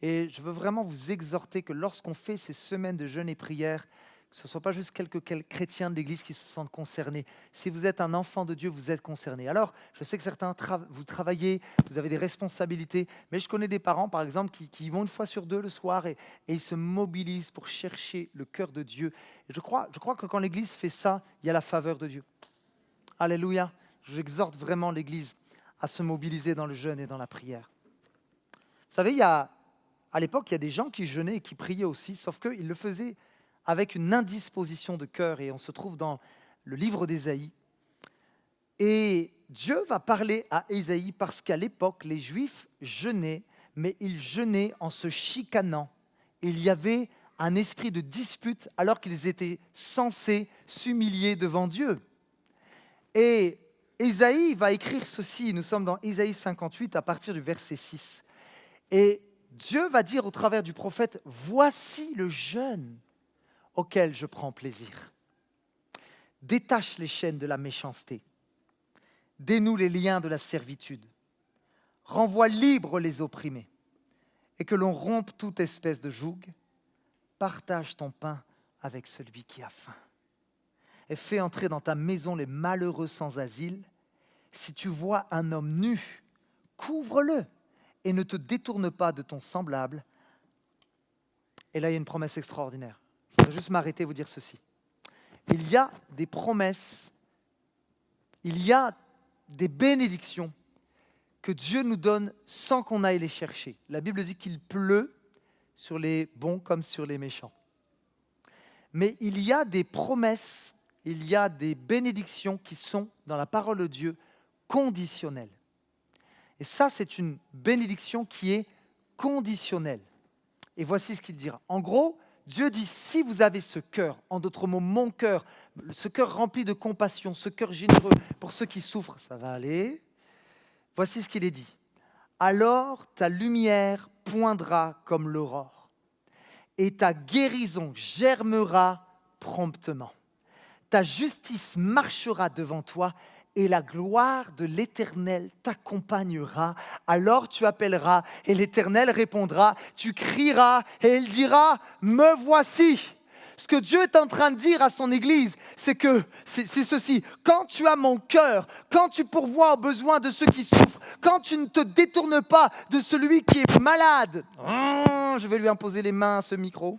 Et je veux vraiment vous exhorter que lorsqu'on fait ces semaines de jeûne et prière, que ce ne soit pas juste quelques chrétiens de l'Église qui se sentent concernés. Si vous êtes un enfant de Dieu, vous êtes concerné. Alors, je sais que certains, vous travaillez, vous avez des responsabilités, mais je connais des parents, par exemple, qui vont 1 fois sur 2 le soir et ils se mobilisent pour chercher le cœur de Dieu. Et je crois que quand l'Église fait ça, il y a la faveur de Dieu. Alléluia. J'exhorte vraiment l'Église à se mobiliser dans le jeûne et dans la prière. Vous savez, à l'époque, il y a des gens qui jeûnaient et qui priaient aussi, sauf qu'ils le faisaient avec une indisposition de cœur, et on se trouve dans le livre d'Ésaïe. Et Dieu va parler à Ésaïe parce qu'à l'époque, les Juifs jeûnaient, mais ils jeûnaient en se chicanant. Il y avait un esprit de dispute alors qu'ils étaient censés s'humilier devant Dieu. Et Ésaïe va écrire ceci, nous sommes dans Ésaïe 58 à partir du verset 6. Et Dieu va dire au travers du prophète, « Voici le jeûne auquel je prends plaisir. Détache les chaînes de la méchanceté. Dénoue les liens de la servitude. Renvoie libres les opprimés. Et que l'on rompe toute espèce de joug. Partage ton pain avec celui qui a faim. Et fais entrer dans ta maison les malheureux sans asile. Si tu vois un homme nu, couvre-le et ne te détourne pas de ton semblable. Et là, il y a une promesse extraordinaire. Je voudrais juste m'arrêter et vous dire ceci. Il y a des promesses, il y a des bénédictions que Dieu nous donne sans qu'on aille les chercher. La Bible dit qu'il pleut sur les bons comme sur les méchants. Mais il y a des promesses, il y a des bénédictions qui sont dans la parole de Dieu conditionnelles. Et ça, c'est une bénédiction qui est conditionnelle. Et voici ce qu'il dira. En gros, Dieu dit, si vous avez ce cœur, en d'autres mots, mon cœur, ce cœur rempli de compassion, ce cœur généreux pour ceux qui souffrent, ça va aller. Voici ce qu'il est dit. Alors ta lumière poindra comme l'aurore et ta guérison germera promptement. Ta justice marchera devant toi et la gloire de l'Éternel t'accompagnera. Alors tu appelleras et l'Éternel répondra. Tu crieras et il dira, me voici. Ce que Dieu est en train de dire à son Église, c'est ceci. Quand tu as mon cœur, quand tu pourvois aux besoins de ceux qui souffrent, quand tu ne te détournes pas de celui qui est malade, je vais lui imposer les mains à ce micro.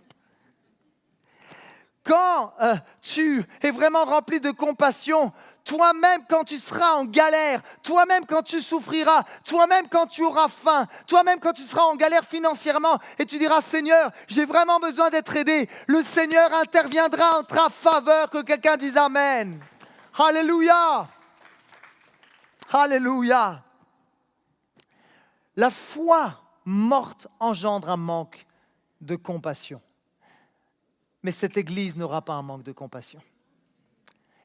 Quand tu es vraiment rempli de compassion, toi-même quand tu seras en galère, toi-même quand tu souffriras, toi-même quand tu auras faim, toi-même quand tu seras en galère financièrement et tu diras « Seigneur, j'ai vraiment besoin d'être aidé », le Seigneur interviendra en ta faveur, que quelqu'un dise « Amen ». Alléluia. Alléluia. La foi morte engendre un manque de compassion. Mais cette Église n'aura pas un manque de compassion.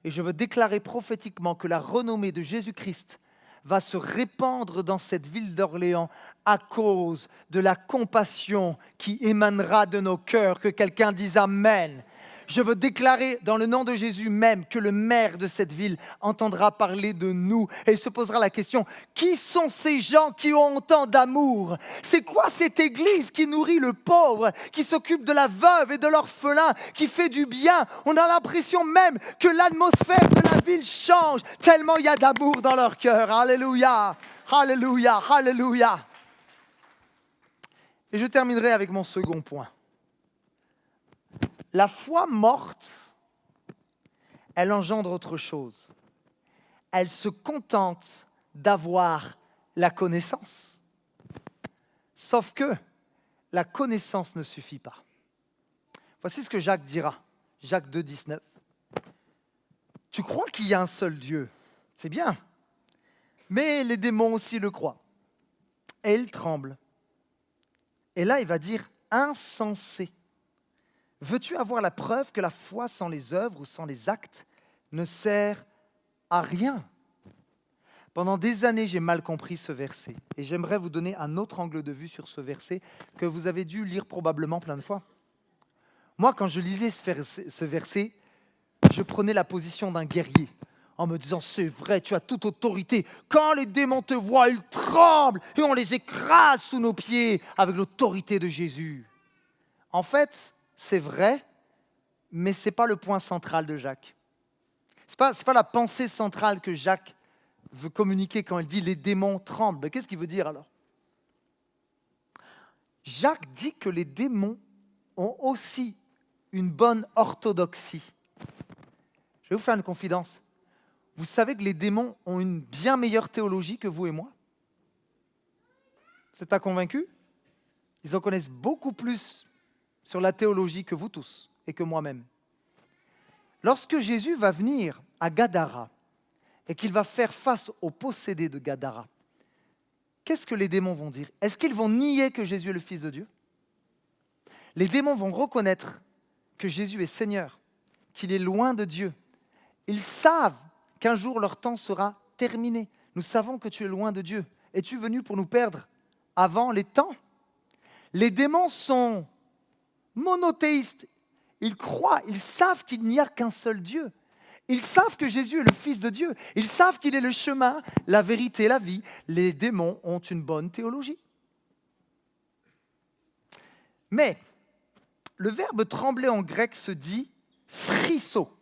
Et je veux déclarer prophétiquement que la renommée de Jésus-Christ va se répandre dans cette ville d'Orléans à cause de la compassion qui émanera de nos cœurs. Que quelqu'un dise Amen. Je veux déclarer dans le nom de Jésus même que le maire de cette ville entendra parler de nous et il se posera la question, qui sont ces gens qui ont autant d'amour? C'est quoi cette église qui nourrit le pauvre, qui s'occupe de la veuve et de l'orphelin, qui fait du bien? On a l'impression même que l'atmosphère de la ville change tellement il y a d'amour dans leur cœur. Alléluia, alléluia, alléluia. Et je terminerai avec mon second point. La foi morte, elle engendre autre chose. Elle se contente d'avoir la connaissance. Sauf que la connaissance ne suffit pas. Voici ce que Jacques dira. Jacques 2, 19. Tu crois qu'il y a un seul Dieu, c'est bien. Mais les démons aussi le croient. Et ils tremblent. Et là, il va dire insensé. Veux-tu avoir la preuve que la foi sans les œuvres ou sans les actes ne sert à rien? Pendant des années, j'ai mal compris ce verset. Et j'aimerais vous donner un autre angle de vue sur ce verset que vous avez dû lire probablement plein de fois. Moi, quand je lisais ce verset, je prenais la position d'un guerrier en me disant, c'est vrai, tu as toute autorité. Quand les démons te voient, ils tremblent et on les écrase sous nos pieds avec l'autorité de Jésus. En fait, c'est vrai, mais ce n'est pas le point central de Jacques. Ce n'est pas la pensée centrale que Jacques veut communiquer quand il dit « les démons tremblent ». Mais qu'est-ce qu'il veut dire alors? Jacques dit que les démons ont aussi une bonne orthodoxie. Je vais vous faire une confidence. Vous savez que les démons ont une bien meilleure théologie que vous et moi? Vous n'êtes pas convaincus? Ils en connaissent beaucoup plus sur la théologie que vous tous et que moi-même. Lorsque Jésus va venir à Gadara et qu'il va faire face aux possédés de Gadara, qu'est-ce que les démons vont dire? Est-ce qu'ils vont nier que Jésus est le Fils de Dieu? Les démons vont reconnaître que Jésus est Seigneur, qu'il est loin de Dieu. Ils savent qu'un jour leur temps sera terminé. Nous savons que tu es loin de Dieu. Es-tu venu pour nous perdre avant les temps? Les démons sont monothéistes. Ils croient, ils savent qu'il n'y a qu'un seul Dieu. Ils savent que Jésus est le Fils de Dieu. Ils savent qu'il est le chemin, la vérité, la vie. Les démons ont une bonne théologie. Mais le verbe trembler en grec se dit frisso,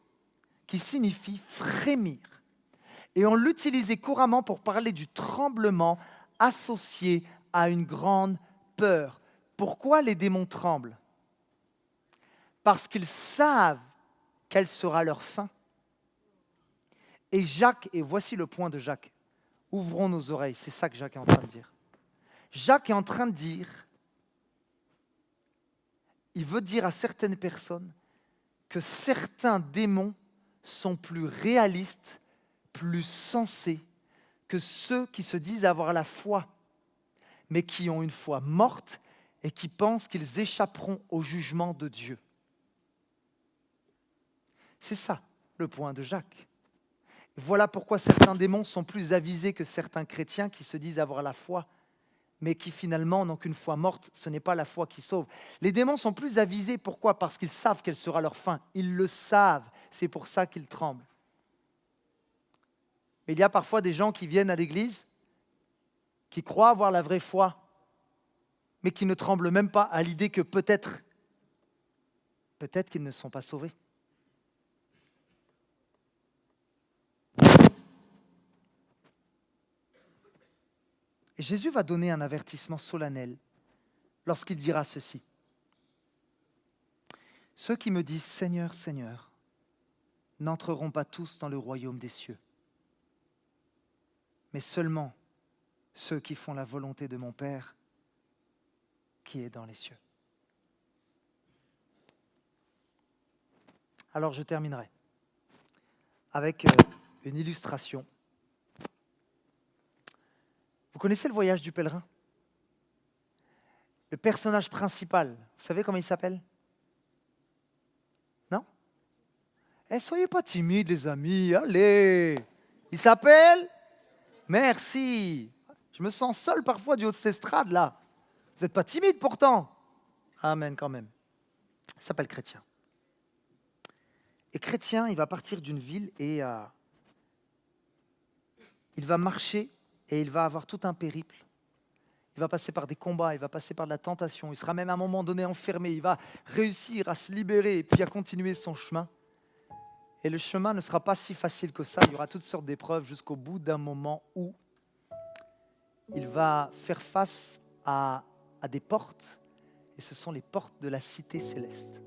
qui signifie frémir. Et on l'utilisait couramment pour parler du tremblement associé à une grande peur. Pourquoi les démons tremblent? Parce qu'ils savent quelle sera leur fin. Et Jacques, et voici le point de Jacques, ouvrons nos oreilles, c'est ça que Jacques est en train de dire. Jacques est en train de dire, il veut dire à certaines personnes que certains démons sont plus réalistes, plus sensés que ceux qui se disent avoir la foi, mais qui ont une foi morte et qui pensent qu'ils échapperont au jugement de Dieu. C'est ça le point de Jacques. Voilà pourquoi certains démons sont plus avisés que certains chrétiens qui se disent avoir la foi, mais qui finalement n'ont qu'une foi morte. Ce n'est pas la foi qui sauve. Les démons sont plus avisés, pourquoi? Parce qu'ils savent quelle sera leur fin. Ils le savent, c'est pour ça qu'ils tremblent. Mais il y a parfois des gens qui viennent à l'église, qui croient avoir la vraie foi, mais qui ne tremblent même pas à l'idée que peut-être qu'ils ne sont pas sauvés. Et Jésus va donner un avertissement solennel lorsqu'il dira ceci. Ceux qui me disent « Seigneur, Seigneur » n'entreront pas tous dans le royaume des cieux, mais seulement ceux qui font la volonté de mon Père qui est dans les cieux. Alors je terminerai avec une illustration. Vous connaissez le voyage du pèlerin? Le personnage principal, vous savez comment il s'appelle? Non? Soyez pas timides les amis, allez! Il s'appelle? Merci! Je me sens seul parfois du haut de cette estrade là. Vous n'êtes pas timide pourtant. Amen quand même. Il s'appelle Chrétien. Et Chrétien, il va partir d'une ville et il va marcher et il va avoir tout un périple. Il va passer par des combats, il va passer par de la tentation. Il sera même à un moment donné enfermé. Il va réussir à se libérer et puis à continuer son chemin. Et le chemin ne sera pas si facile que ça. Il y aura toutes sortes d'épreuves jusqu'au bout d'un moment où il va faire face à des portes. Et ce sont les portes de la cité céleste.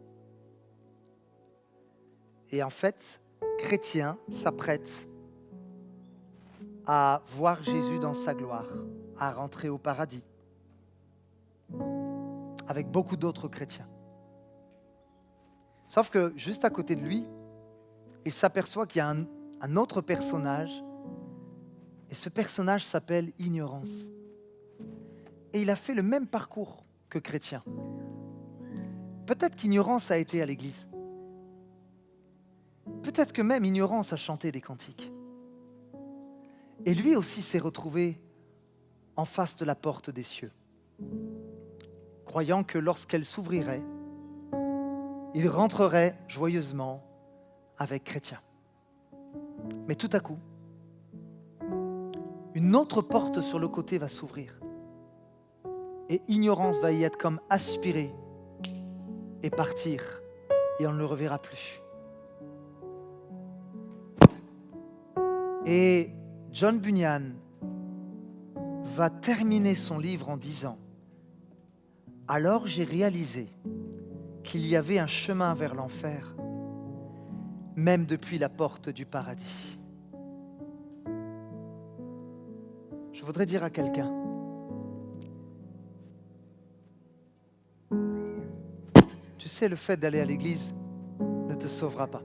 Et en fait, Chrétien s'apprête à voir Jésus dans sa gloire, à rentrer au paradis, avec beaucoup d'autres chrétiens. Sauf que juste à côté de lui, il s'aperçoit qu'il y a un autre personnage, et ce personnage s'appelle Ignorance. Et il a fait le même parcours que Chrétien. Peut-être qu'Ignorance a été à l'église. Peut-être que même Ignorance a chanté des cantiques. Et lui aussi s'est retrouvé en face de la porte des cieux, croyant que lorsqu'elle s'ouvrirait, il rentrerait joyeusement avec Chrétien. Mais tout à coup, une autre porte sur le côté va s'ouvrir. Et Ignorance va y être comme aspirée et partir, et on ne le reverra plus. Et John Bunyan va terminer son livre en disant « Alors j'ai réalisé qu'il y avait un chemin vers l'enfer, même depuis la porte du paradis. » Je voudrais dire à quelqu'un, tu sais, le fait d'aller à l'église ne te sauvera pas.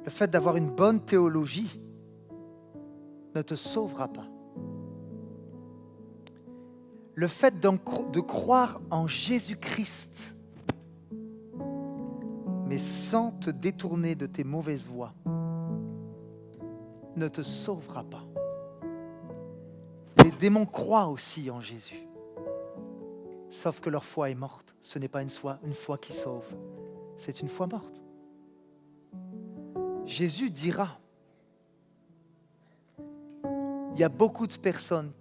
Le fait d'avoir une bonne théologie ne te sauvera pas. Le fait de croire en Jésus-Christ, mais sans te détourner de tes mauvaises voies, ne te sauvera pas. Les démons croient aussi en Jésus, sauf que leur foi est morte. Ce n'est pas une foi qui sauve, c'est une foi morte. Jésus dira, il y a beaucoup de personnes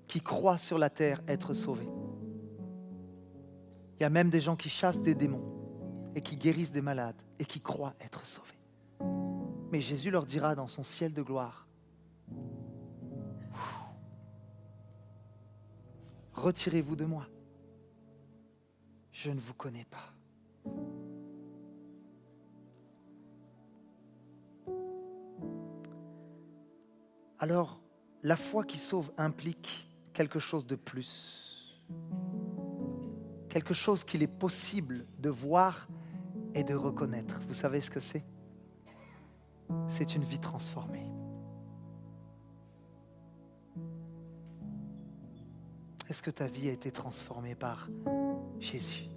qui croient sur la terre être sauvées. Il y a même des gens qui chassent des démons et qui guérissent des malades et qui croient être sauvés. Mais Jésus leur dira dans son ciel de gloire, retirez-vous de moi, je ne vous connais pas. Alors, la foi qui sauve implique quelque chose de plus, quelque chose qu'il est possible de voir et de reconnaître. Vous savez ce que c'est? C'est une vie transformée. Est-ce que ta vie a été transformée par Jésus,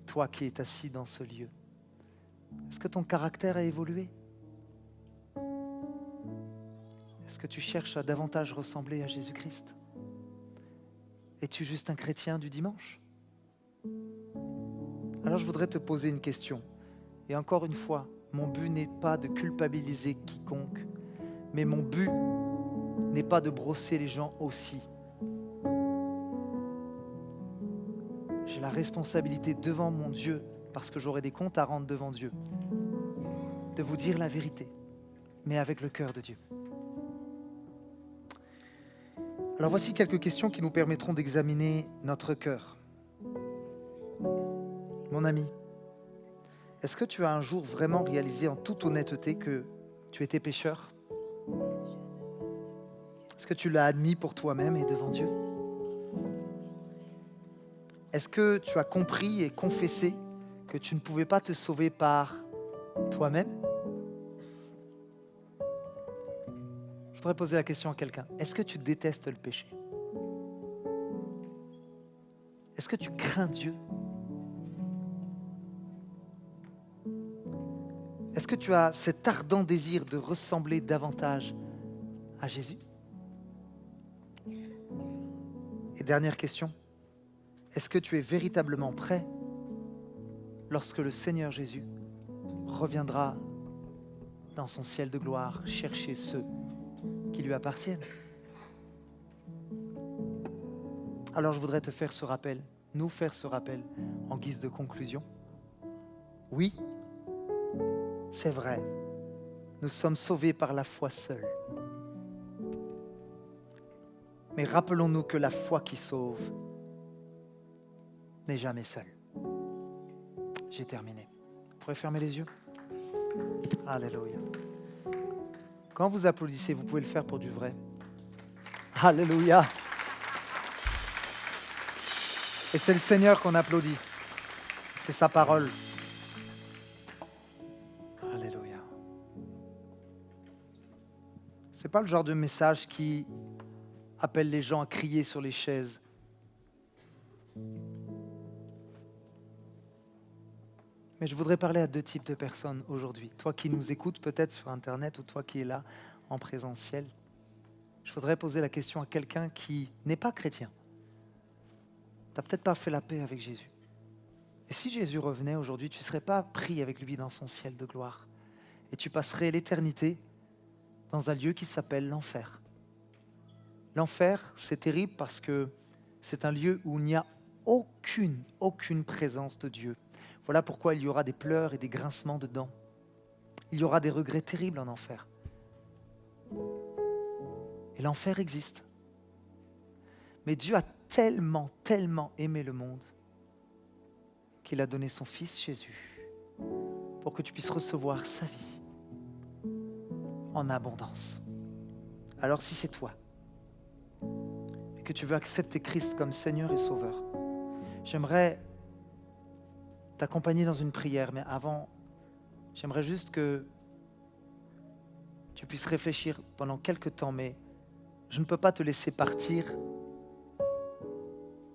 toi qui es assis dans ce lieu? Est-ce que ton caractère a évolué? Est-ce que tu cherches à davantage ressembler à Jésus-Christ? Es-tu juste un chrétien du dimanche? Alors je voudrais te poser une question. Et encore une fois, mon but n'est pas de culpabiliser quiconque, mais mon but n'est pas de brosser les gens aussi. J'ai la responsabilité devant mon Dieu, parce que j'aurai des comptes à rendre devant Dieu, de vous dire la vérité, mais avec le cœur de Dieu. Alors voici quelques questions qui nous permettront d'examiner notre cœur. Mon ami, est-ce que tu as un jour vraiment réalisé en toute honnêteté que tu étais pécheur? Est-ce que tu l'as admis pour toi-même et devant Dieu? Est-ce que tu as compris et confessé que tu ne pouvais pas te sauver par toi-même? Je voudrais poser la question à quelqu'un. Est-ce que tu détestes le péché? Est-ce que tu crains Dieu? Est-ce que tu as cet ardent désir de ressembler davantage à Jésus? Et dernière question, est-ce que tu es véritablement prêt lorsque le Seigneur Jésus reviendra dans son ciel de gloire chercher ceux qui lui appartiennent? Alors je voudrais te faire ce rappel, nous faire ce rappel en guise de conclusion. Oui, c'est vrai, nous sommes sauvés par la foi seule. Mais rappelons-nous que la foi qui sauve n'est jamais seule. J'ai terminé. Vous pourrez fermer les yeux? Alléluia. Quand vous applaudissez, vous pouvez le faire pour du vrai. Alléluia. Et c'est le Seigneur qu'on applaudit. C'est sa parole. Alléluia. C'est pas le genre de message qui appelle les gens à crier sur les chaises. Mais je voudrais parler à deux types de personnes aujourd'hui. Toi qui nous écoutes peut-être sur Internet ou toi qui es là en présentiel. Je voudrais poser la question à quelqu'un qui n'est pas chrétien. Tu n'as peut-être pas fait la paix avec Jésus. Et si Jésus revenait aujourd'hui, tu ne serais pas pris avec lui dans son ciel de gloire. Et tu passerais l'éternité dans un lieu qui s'appelle l'enfer. L'enfer, c'est terrible parce que c'est un lieu où il n'y a aucune présence de Dieu. Voilà pourquoi il y aura des pleurs et des grincements dedans. Il y aura des regrets terribles en enfer. Et l'enfer existe. Mais Dieu a tellement aimé le monde qu'il a donné son Fils Jésus pour que tu puisses recevoir sa vie en abondance. Alors si c'est toi et que tu veux accepter Christ comme Seigneur et Sauveur, j'aimerais t'accompagner dans une prière, mais avant, j'aimerais juste que tu puisses réfléchir pendant quelques temps, mais je ne peux pas te laisser partir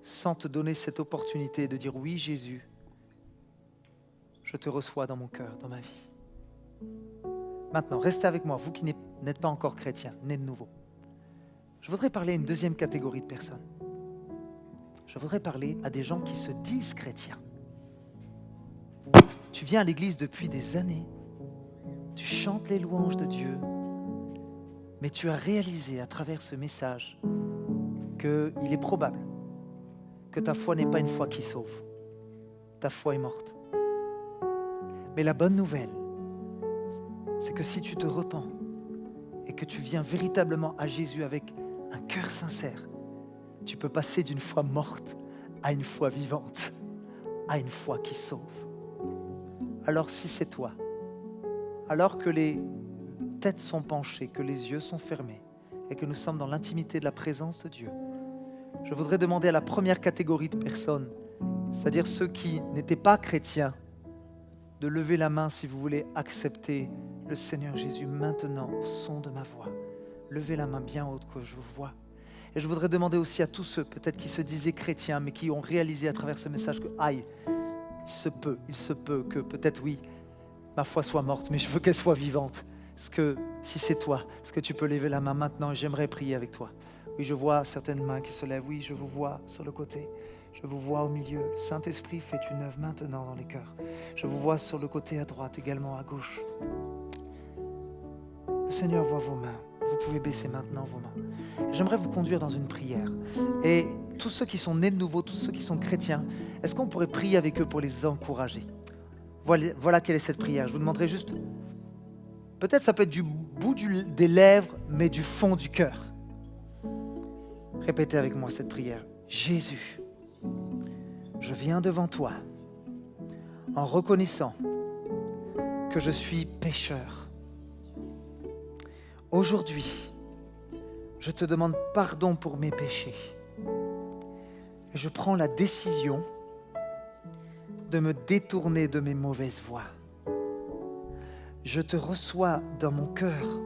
sans te donner cette opportunité de dire oui Jésus, je te reçois dans mon cœur, dans ma vie. Maintenant, restez avec moi, vous qui n'êtes pas encore chrétien, né de nouveau. Je voudrais parler à une deuxième catégorie de personnes. Je voudrais parler à des gens qui se disent chrétiens. Tu viens à l'église depuis des années, tu chantes les louanges de Dieu, mais tu as réalisé à travers ce message qu'il est probable que ta foi n'est pas une foi qui sauve. Ta foi est morte. Mais la bonne nouvelle, c'est que si tu te repens et que tu viens véritablement à Jésus avec un cœur sincère, tu peux passer d'une foi morte à une foi vivante, à une foi qui sauve. Alors si c'est toi, alors que les têtes sont penchées, que les yeux sont fermés et que nous sommes dans l'intimité de la présence de Dieu, je voudrais demander à la première catégorie de personnes, c'est-à-dire ceux qui n'étaient pas chrétiens, de lever la main si vous voulez accepter le Seigneur Jésus maintenant au son de ma voix. Levez la main bien haute que je vous vois. Et je voudrais demander aussi à tous ceux peut-être qui se disaient chrétiens mais qui ont réalisé à travers ce message que aïe, il se peut que peut-être oui, ma foi soit morte, mais je veux qu'elle soit vivante. Est-ce que, si c'est toi, est-ce que tu peux lever la main maintenant et j'aimerais prier avec toi? Oui, je vois certaines mains qui se lèvent. Oui, je vous vois sur le côté. Je vous vois au milieu. Le Saint-Esprit fait une œuvre maintenant dans les cœurs. Je vous vois sur le côté à droite, également à gauche. Le Seigneur voit vos mains. Vous pouvez baisser maintenant vos mains. J'aimerais vous conduire dans une prière. Et tous ceux qui sont nés de nouveau, tous ceux qui sont chrétiens, est-ce qu'on pourrait prier avec eux pour les encourager? Voilà quelle est cette prière. Je vous demanderai juste, peut-être ça peut être du bout des lèvres, mais du fond du cœur. Répétez avec moi cette prière. Jésus, je viens devant toi en reconnaissant que je suis pécheur. Aujourd'hui, je te demande pardon pour mes péchés. Et je prends la décision de me détourner de mes mauvaises voies. Je te reçois dans mon cœur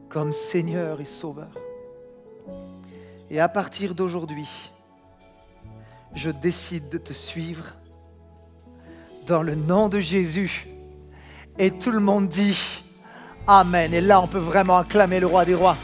comme Seigneur et Sauveur. Et à partir d'aujourd'hui, je décide de te suivre dans le nom de Jésus. Et tout le monde dit Amen. Et là, on peut vraiment acclamer le roi des rois.